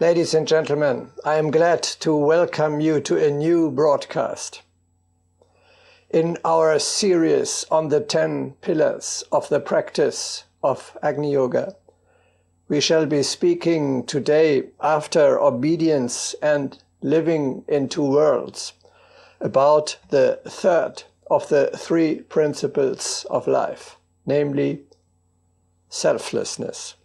Ladies and gentlemen, I am glad to welcome you to a new broadcast. In our series on the 10 pillars of the practice of Agni Yoga, we shall be speaking today, after obedience and living in two worlds, about the third of the three principles of life, namely selflessness.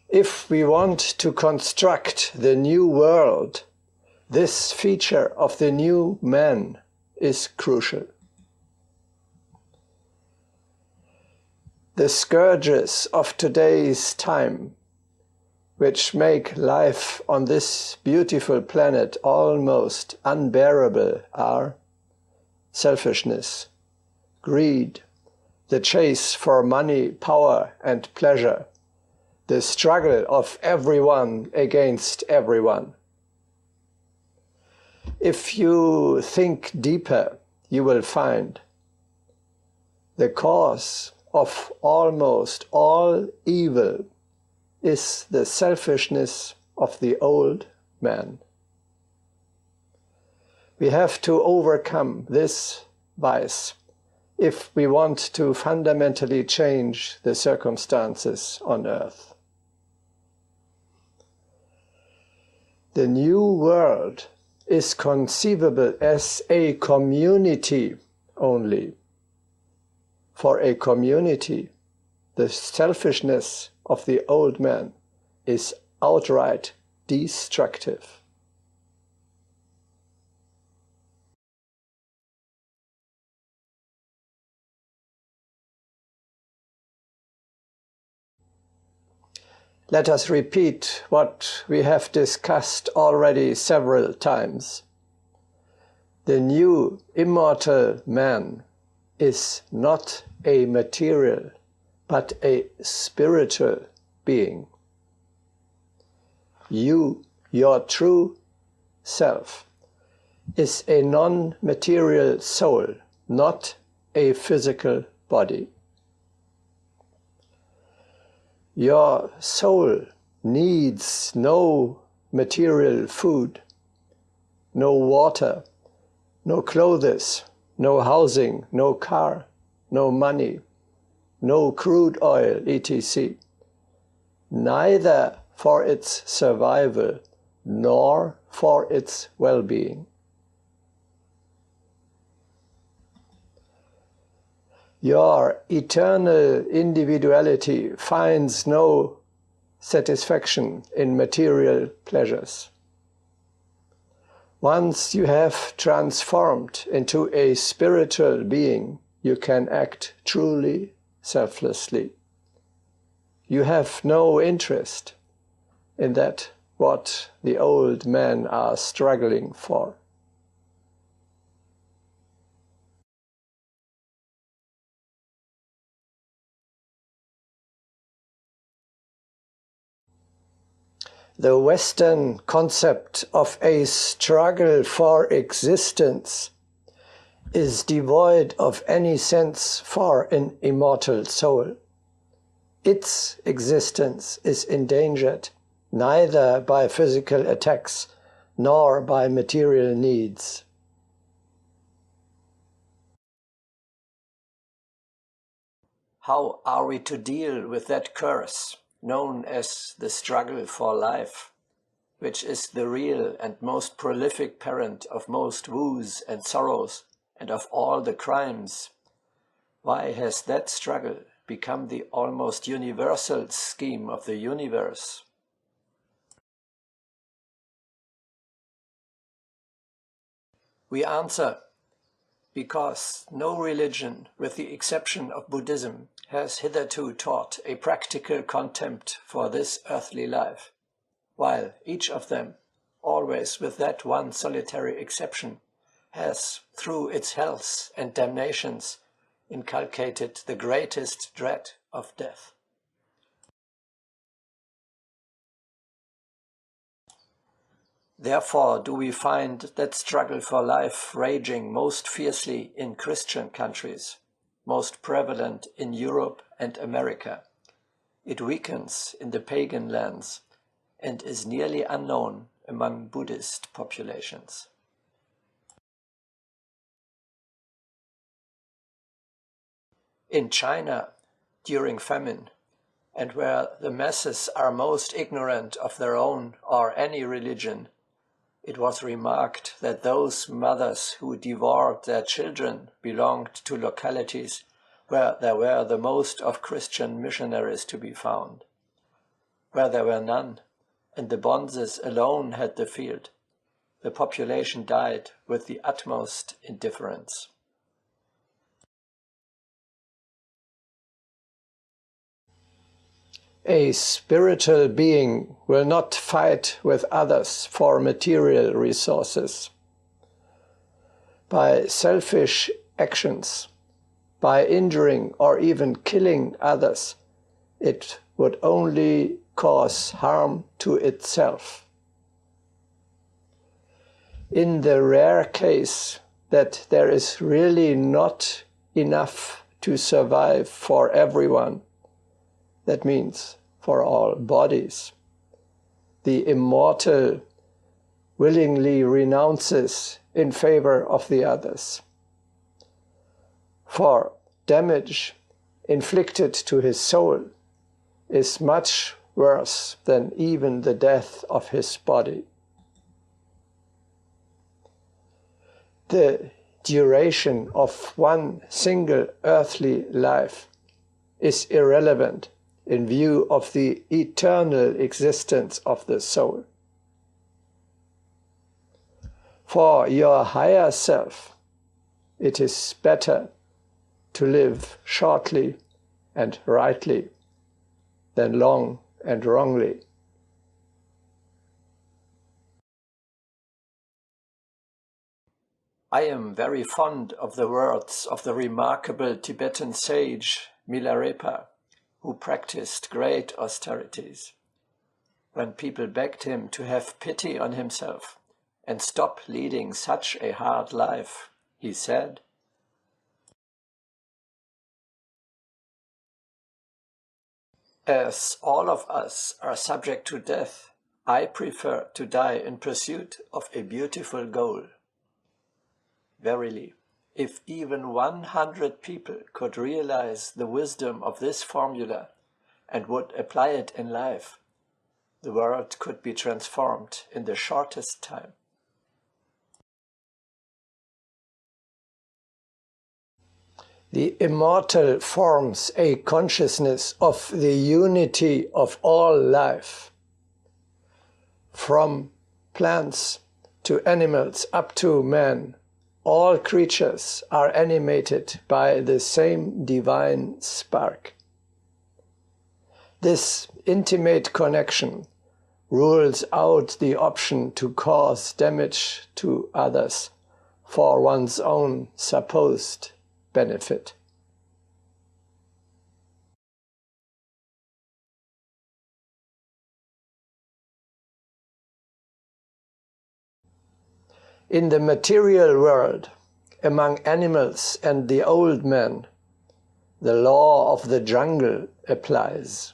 If we want to construct the new world, this feature of the new man is crucial. The scourges of today's time, which make life on this beautiful planet almost unbearable, are selfishness, greed, the chase for money, power and pleasure, the struggle of everyone against everyone. If you think deeper, you will find the cause of almost all evil is the selfishness of the old man. We have to overcome this vice if we want to fundamentally change the circumstances on earth. The new world is conceivable as a community only. For a community, the selfishness of the old man is outright destructive. Let us repeat what we have discussed already several times. The new immortal man is not a material, but a spiritual being. You, your true self, is a non-material soul, not a physical body. Your soul needs no material food, no water, no clothes, no housing, no car, no money, no crude oil, etc. Neither for its survival nor for its well-being. Your eternal individuality finds no satisfaction in material pleasures. Once you have transformed into a spiritual being, you can act truly selflessly. You have no interest in that what the old men are struggling for. The Western concept of a struggle for existence is devoid of any sense for an immortal soul. Its existence is endangered neither by physical attacks nor by material needs. How are we to deal with that curse known as the struggle for life, which is the real and most prolific parent of most woes and sorrows and of all the crimes? Why has that struggle become the almost universal scheme of the universe? We answer, because no religion, with the exception of Buddhism, has hitherto taught a practical contempt for this earthly life, while each of them, always with that one solitary exception, has, through its hells and damnations, inculcated the greatest dread of death. Therefore do we find that struggle for life raging most fiercely in Christian countries, most prevalent in Europe and America, It weakens in the pagan lands and is nearly unknown among Buddhist populations. In China, during famine, and where the masses are most ignorant of their own or any religion, it was remarked that those mothers who devoured their children belonged to localities where there were the most of Christian missionaries to be found. Where there were none, and the bonzes alone had the field, the population died with the utmost indifference. A spiritual being will not fight with others for material resources. By selfish actions, by injuring or even killing others, it would only cause harm to itself. In the rare case that there is really not enough to survive for everyone, that means for all bodies, the immortal willingly renounces in favor of the others. For damage inflicted to his soul is much worse than even the death of his body. The duration of one single earthly life is irrelevant in view of the eternal existence of the soul. For your higher self, it is better to live shortly and rightly than long and wrongly. I am very fond of the words of the remarkable Tibetan sage Milarepa, who practiced great austerities. When people begged him to have pity on himself and stop leading such a hard life, he said, "As all of us are subject to death, I prefer to die in pursuit of a beautiful goal." Verily, if even 100 people could realize the wisdom of this formula and would apply it in life, the world could be transformed in the shortest time. The immortal forms a consciousness of the unity of all life. From plants to animals up to man, all creatures are animated by the same divine spark. This intimate connection rules out the option to cause damage to others for one's own supposed benefit. In the material world, among animals and the old man, the law of the jungle applies.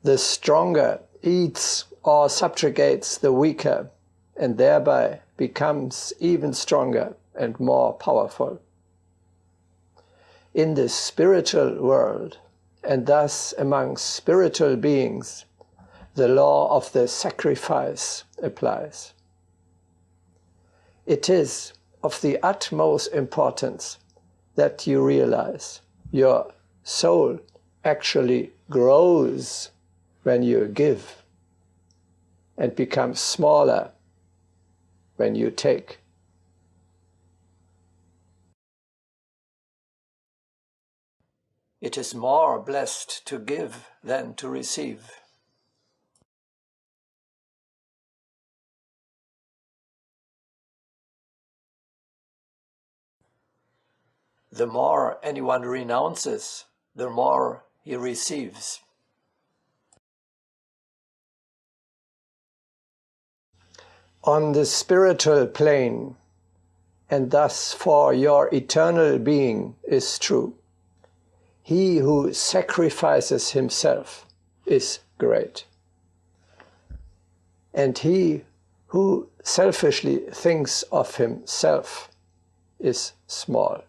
The stronger eats or subjugates the weaker, and thereby becomes even stronger and more powerful. In the spiritual world, and thus among spiritual beings, the law of the sacrifice applies. It is of the utmost importance that you realize your soul actually grows when you give and becomes smaller when you take. It is more blessed to give than to receive. The more anyone renounces, the more he receives. On the spiritual plane, and thus for your eternal being is true, he who sacrifices himself is great. And he who selfishly thinks of himself is small.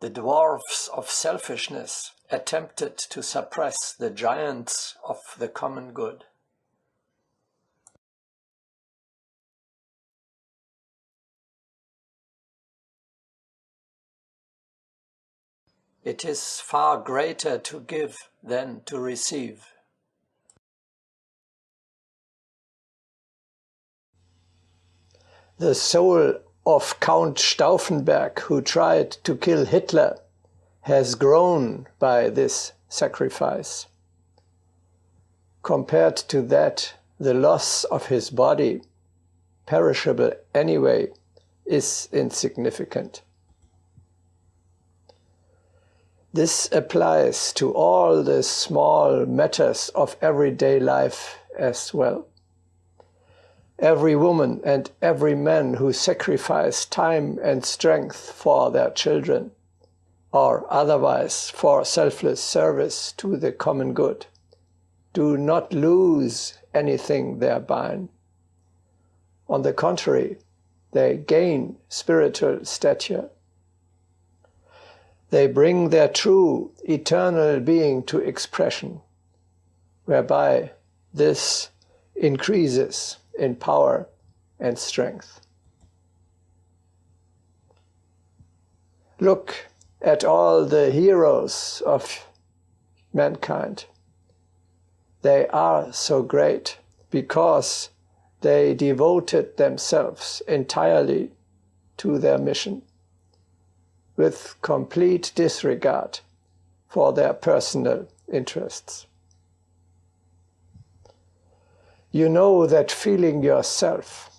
The dwarfs of selfishness attempted to suppress the giants of the common good. It is far greater to give than to receive. The soul of Count Stauffenberg, who tried to kill Hitler, has grown by this sacrifice. Compared to that, the loss of his body, perishable anyway, is insignificant. This applies to all the small matters of everyday life as well. Every woman and every man who sacrifice time and strength for their children, or otherwise for selfless service to the common good, do not lose anything thereby. On the contrary, they gain spiritual stature. They bring their true, eternal being to expression, whereby this increases in power and strength. Look at all the heroes of mankind. They are so great because they devoted themselves entirely to their mission, with complete disregard for their personal interests. You know that feeling yourself,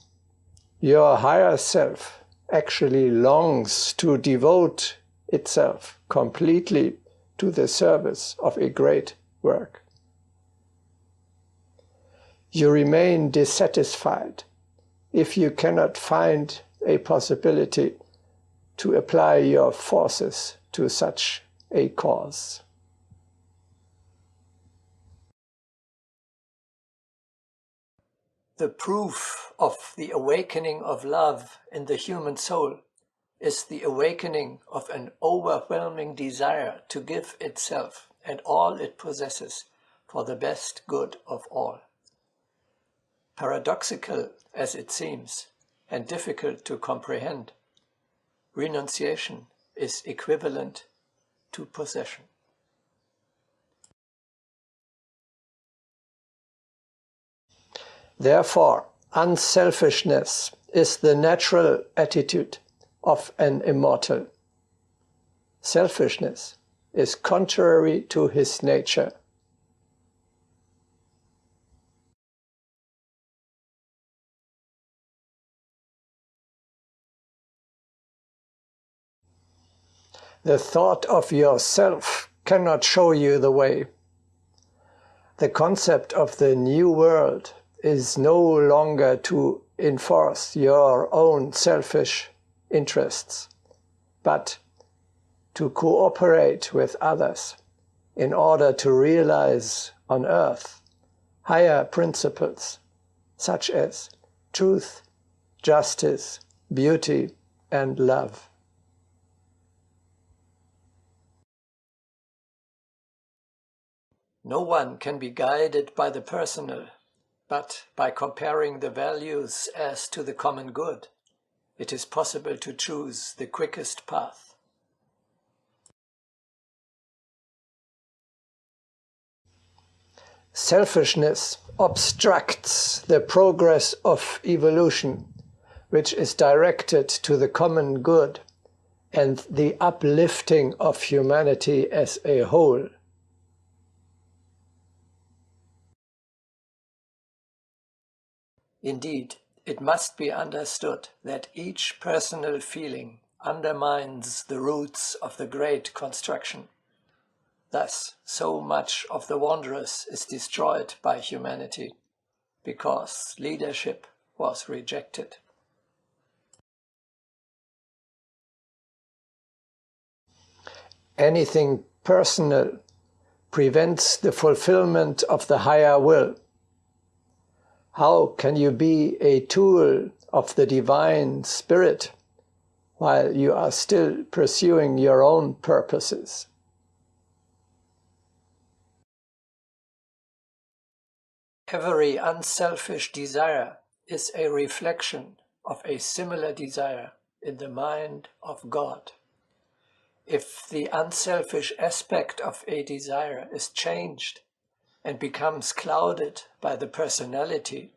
your higher self, actually longs to devote itself completely to the service of a great work. You remain dissatisfied if you cannot find a possibility to apply your forces to such a cause. The proof of the awakening of love in the human soul is the awakening of an overwhelming desire to give itself and all it possesses for the best good of all. Paradoxical as it seems, and difficult to comprehend, renunciation is equivalent to possession. Therefore, unselfishness is the natural attitude of an immortal. Selfishness is contrary to his nature. The thought of yourself cannot show you the way. The concept of the new world is no longer to enforce your own selfish interests, but to cooperate with others in order to realize on earth higher principles such as truth, justice, beauty, and love. No one can be guided by the personal, but by comparing the values as to the common good, it is possible to choose the quickest path. Selfishness obstructs the progress of evolution, which is directed to the common good and the uplifting of humanity as a whole. Indeed, it must be understood that each personal feeling undermines the roots of the great construction. Thus, so much of the wondrous is destroyed by humanity, because leadership was rejected. Anything personal prevents the fulfillment of the higher will. How can you be a tool of the divine spirit while you are still pursuing your own purposes? Every unselfish desire is a reflection of a similar desire in the mind of God. If the unselfish aspect of a desire is changed and becomes clouded by the personality,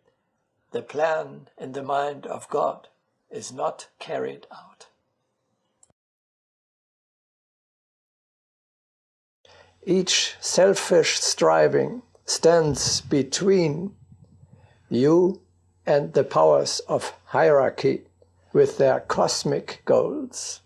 the plan in the mind of God is not carried out. Each selfish striving stands between you and the powers of hierarchy with their cosmic goals.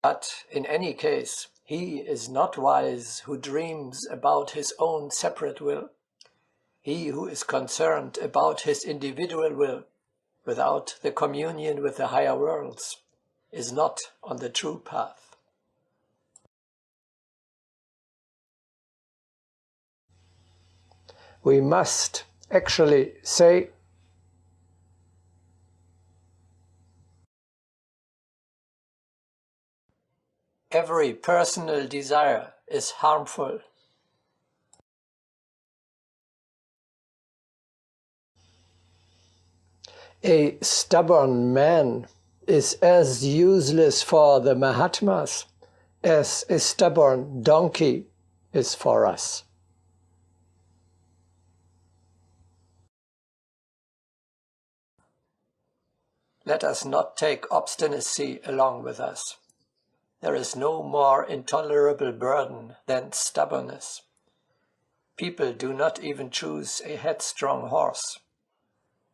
But in any case, he is not wise who dreams about his own separate will. He who is concerned about his individual will without the communion with the higher worlds is not on the true path. We must actually say, every personal desire is harmful. A stubborn man is as useless for the Mahatmas as a stubborn donkey is for us. Let us not take obstinacy along with us. There is no more intolerable burden than stubbornness. People do not even choose a headstrong horse.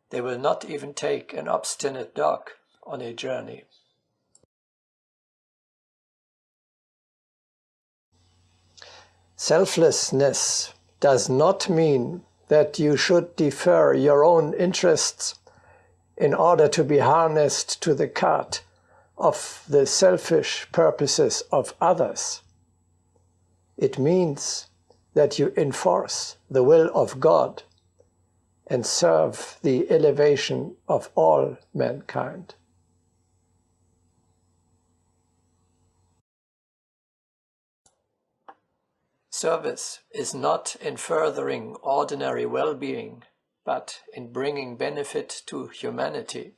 They will not even take an obstinate dog on a journey. Selflessness does not mean that you should defer your own interests in order to be harnessed to the cart of the selfish purposes of others. It means that you enforce the will of God and serve the elevation of all mankind. Service is not in furthering ordinary well-being, but in bringing benefit to humanity.